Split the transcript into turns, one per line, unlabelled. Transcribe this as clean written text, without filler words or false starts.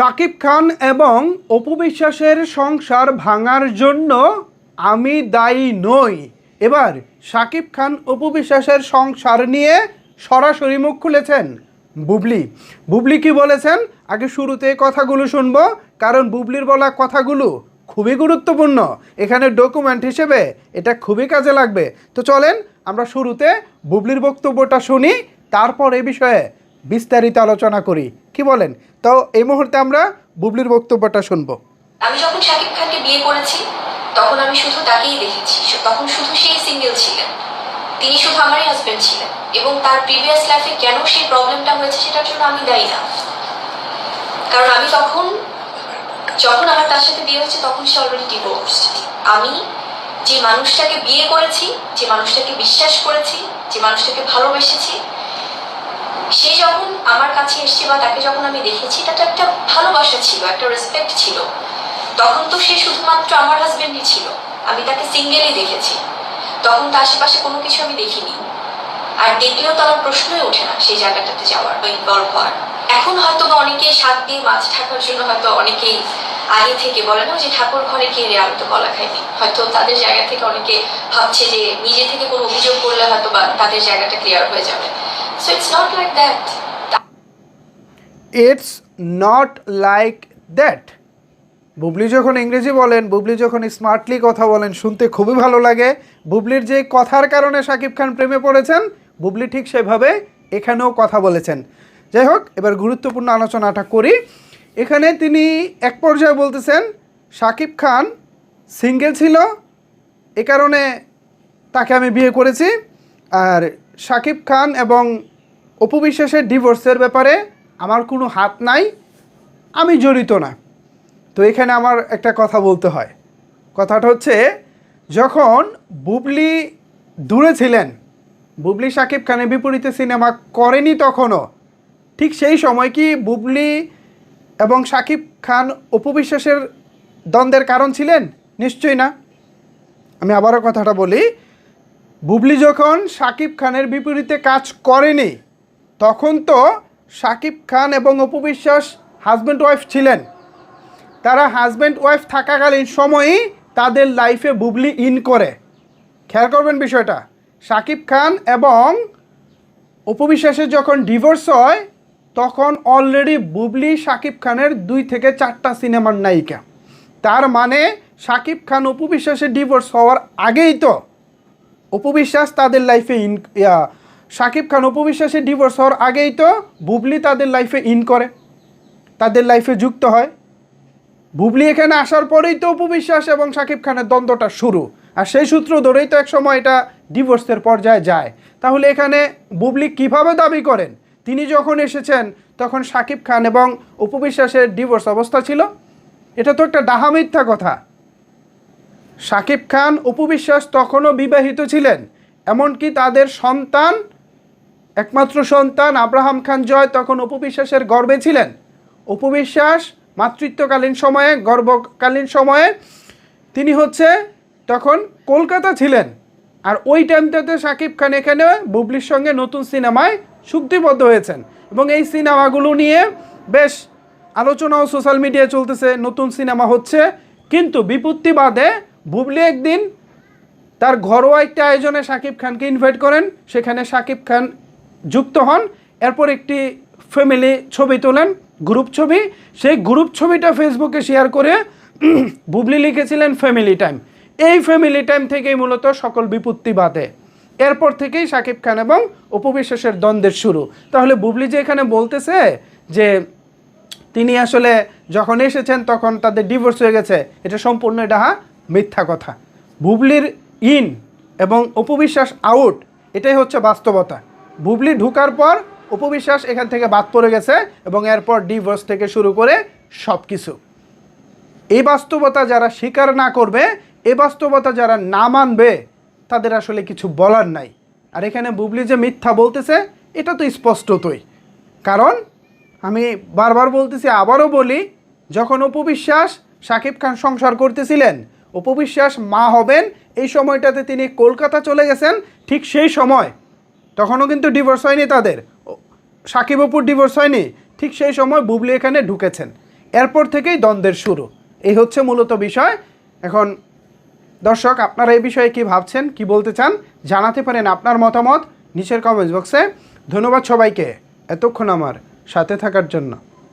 শাকিব খান এবং অপু বিশ্বাসের সংসার ভাঙার জন্য আমি দায়ী নই। এবার শাকিব খান অপু বিশ্বাসের সংসার নিয়ে সরাসরি মুখ খুলেছেন বুবলি। বুবলি কি বলেছেন আগে শুরুতে কথাগুলো শুনবো, কারণ বুবলির বলা কথাগুলো খুবই গুরুত্বপূর্ণ। এখানে ডকুমেন্ট হিসেবে এটা খুবই কাজে লাগবে। তো চলেন আমরা শুরুতে বুবলির বক্তব্যটা শুনি, তারপর এই বিষয়ে বিস্তারিত আলোচনা করি। কি বলেন? তো এই মুহূর্তে আমরা বুবলির বক্তব্যটা শুনবো।
আমি যখন শাকিব খানকে বিয়ে করেছি তখন আমি শুধু তাকেই দেখেছি, তখন শুধু সেই সিঙ্গেল ছিলেন, তিনি শুধু আমারই হাজবেন্ড ছিলেন এবং তার প্রিভিয়াস লাইফে কেন সেই প্রবলেমটা হয়েছে সেটার জন্য আমি দায়ী না। কারণ আমি যখন আমার তার সাথে বিয়ে হচ্ছে তখন সে অলরেডি ডিভোর্সড। আমি যে মানুষটাকে বিয়ে করেছি, যে মানুষটাকে বিশ্বাস করেছি, যে মানুষটাকে ভালোবেসেছি, সে যখন আমার কাছে এসছে বা তাকে যখন আমি দেখেছি, তাতে একটা ভালোবাসা ছিল, একটা রেসপেক্ট ছিল। তখন তো সে শুধুমাত্র আমার হাজবেন্ডই ছিল, আমি তাকে সিঙ্গেলই দেখেছি, তখন তার আশেপাশে কোনো কিছু আমি দেখিনি। আর দেখলেও তো আমার প্রশ্নই ওঠে না সেই জায়গাটাতে যাওয়ার বা ইনভলভ হওয়ার। এখন হয়তো বা অনেকে শাক দিয়ে মাছ ঢাকার জন্য হয়তো অনেকেই আগে থেকে বলে না যে ঠাকুর ঘরে কে রে, আমি তো কলা খাইনি। হয়তো তাদের জায়গা থেকে অনেকে ভাবছে যে নিজে থেকে কোনো অভিযোগ করলে হয়তো বা তাদের জায়গাটা ক্লিয়ার হয়ে যাবে। So it's not like that.
It's not like that. Bubly যখন ইংরেজি বলেন, বুবলি যখন স্মার্টলি কথা বলেন, শুনতে খুবই ভালো লাগে। বুবলির যে কথার কারণে শাকিব খান প্রেমে পড়েছেন, বুবলি ঠিক সেভাবে এখানেও কথা বলেছেন। যাই হোক, এবার গুরুত্বপূর্ণ আলোচনাটা করি। এখানে তিনি এক পর্যায়ে বলতেছেন শাকিব খান সিঙ্গেল ছিল, এ কারণে তাকে আমি বিয়ে করেছি, আর শাকিব খান এবং অপু বিশ্বাসের ডিভোর্সের ব্যাপারে আমার কোনো হাত নাই, আমি জড়িত না। তো এখানে আমার একটা কথা বলতে হয়। কথাটা হচ্ছে, যখন বুবলি দূরে ছিলেন, বুবলি শাকিব খানের বিপরীতে সিনেমা করেনি তখনও, ঠিক সেই সময় কি বুবলি এবং শাকিব খান অপু বিশ্বাসের দ্বন্দ্বের কারণ ছিলেন? নিশ্চয়ই না। আমি আবারও কথাটা বলি, বুবলি যখন শাকিব খানের বিপরীতে কাজ করেনি তখন তো শাকিব খান এবং অপু বিশ্বাস হাজব্যান্ড ওয়াইফ ছিলেন। তারা হাজব্যান্ড ওয়াইফ থাকাকালীন সময়ই তাদের লাইফে বুবলি ইন করে। খেয়াল করবেন বিষয়টা। শাকিব খান এবং অপু বিশ্বাসের যখন ডিভোর্স হয় তখন অলরেডি বুবলি শাকিব খানের 2 থেকে 4টা সিনেমার নায়িকা। তার মানে শাকিব খান অপু বিশ্বাসের ডিভোর্স হওয়ার আগেই তো অপু বিশ্বাস তাদের লাইফে শাকিব খান অপু বিশ্বাসের ডিভোর্স হওয়ার আগেই তো বুবলি তাদের লাইফে ইন করে, তাদের লাইফে যুক্ত হয়। বুবলি এখানে আসার পরেই তো অপু বিশ্বাস এবং শাকিব খানের দ্বন্দ্বটা শুরু, আর সেই সূত্র ধরেই তো একসময় এটা ডিভোর্সের পর্যায়ে যায়। তাহলে এখানে বুবলি কিভাবে দাবি করেন তিনি যখন এসেছেন তখন শাকিব খান এবং অপু বিশ্বাসের ডিভোর্স অবস্থা ছিল? এটা তো একটা ডাহা মিথ্যা কথা। শাকিব খান অপু বিশ্বাস তখনও বিবাহিত ছিলেন, এমনকি তাদের সন্তান, একমাত্র সন্তান আব্রাহাম খান জয় তখন অপু বিশ্বাসের গর্ভে ছিলেন। অপু বিশ্বাস মাতৃত্বকালীন সময়ে, গর্ভকালীন সময়ে তিনি তখন কলকাতা ছিলেন। আর ওই টাইমটাতে শাকিব খান এখানে বুবলির সঙ্গে নতুন সিনেমায় চুক্তিবদ্ধ হয়েছেন এবং এই সিনেমাগুলো নিয়ে বেশ আলোচনাও সোশ্যাল মিডিয়ায় চলতেছে, নতুন সিনেমা হচ্ছে। কিন্তু বিপত্তিবাদে বুবলি একদিন তার ঘরোয়া একটা আয়োজনে শাকিব খানকে ইনভাইট করেন, সেখানে শাকিব খান যুক্ত হন। এরপর একটি ফ্যামিলি ছবি তোলেন, গ্রুপ ছবি। সেই গ্রুপ ছবিটা ফেসবুকে শেয়ার করে বুবলি লিখেছিলেন ফ্যামিলি টাইম। এই ফ্যামিলি টাইম থেকেই মূলত সকল বিপত্তি বাধে। এরপর থেকেই শাকিব খান এবং অপু বিশ্বাসের দ্বন্দ্বের শুরু। তাহলে বুবলি যে এখানে বলতেছে যে তিনি আসলে যখন এসেছেন তখন তাদের ডিভোর্স হয়ে গেছে, এটা সম্পূর্ণ ডাহা মিথ্যা কথা। বুবলির ইন এবং অপু বিশ্বাস আউট, এটাই হচ্ছে বাস্তবতা। বুবলি ঢুকার পর অপু বিশ্বাস এখান থেকে বাদ পড়ে গেছে এবং এরপর ডিভোর্স থেকে শুরু করে সব কিছু। এই বাস্তবতা যারা স্বীকার না করবে, এই বাস্তবতা যারা না মানবে, তাদের আসলে কিছু বলার নাই। আর এখানে বুবলি যে মিথ্যা বলতেছে এটা তো স্পষ্টতই। কারণ আমি বারবার বলতেছি, আবারও বলি, যখন অপু বিশ্বাস শাকিব খান সংসার করতেছিলেন, অপু বিশ্বাস মা হবেন, এই সময়টাতে তিনি কলকাতা চলে গেছেন। ঠিক সেই সময় তখনও কিন্তু ডিভোর্স হয়নি তাদের, সাকিব অপুর ডিভোর্স হয়নি, ঠিক সেই সময় বুবলি এখানে ঢুকেছেন। এরপর থেকেই দ্বন্দ্বের শুরু। এই হচ্ছে মূলত বিষয়। এখন দর্শক, আপনারা এই বিষয়ে কি ভাবছেন, কি বলতে চান জানাতে পারেন আপনার মতামত নিচের কমেন্টস বক্সে। ধন্যবাদ সবাইকে এতক্ষণ আমার সাথে থাকার জন্য।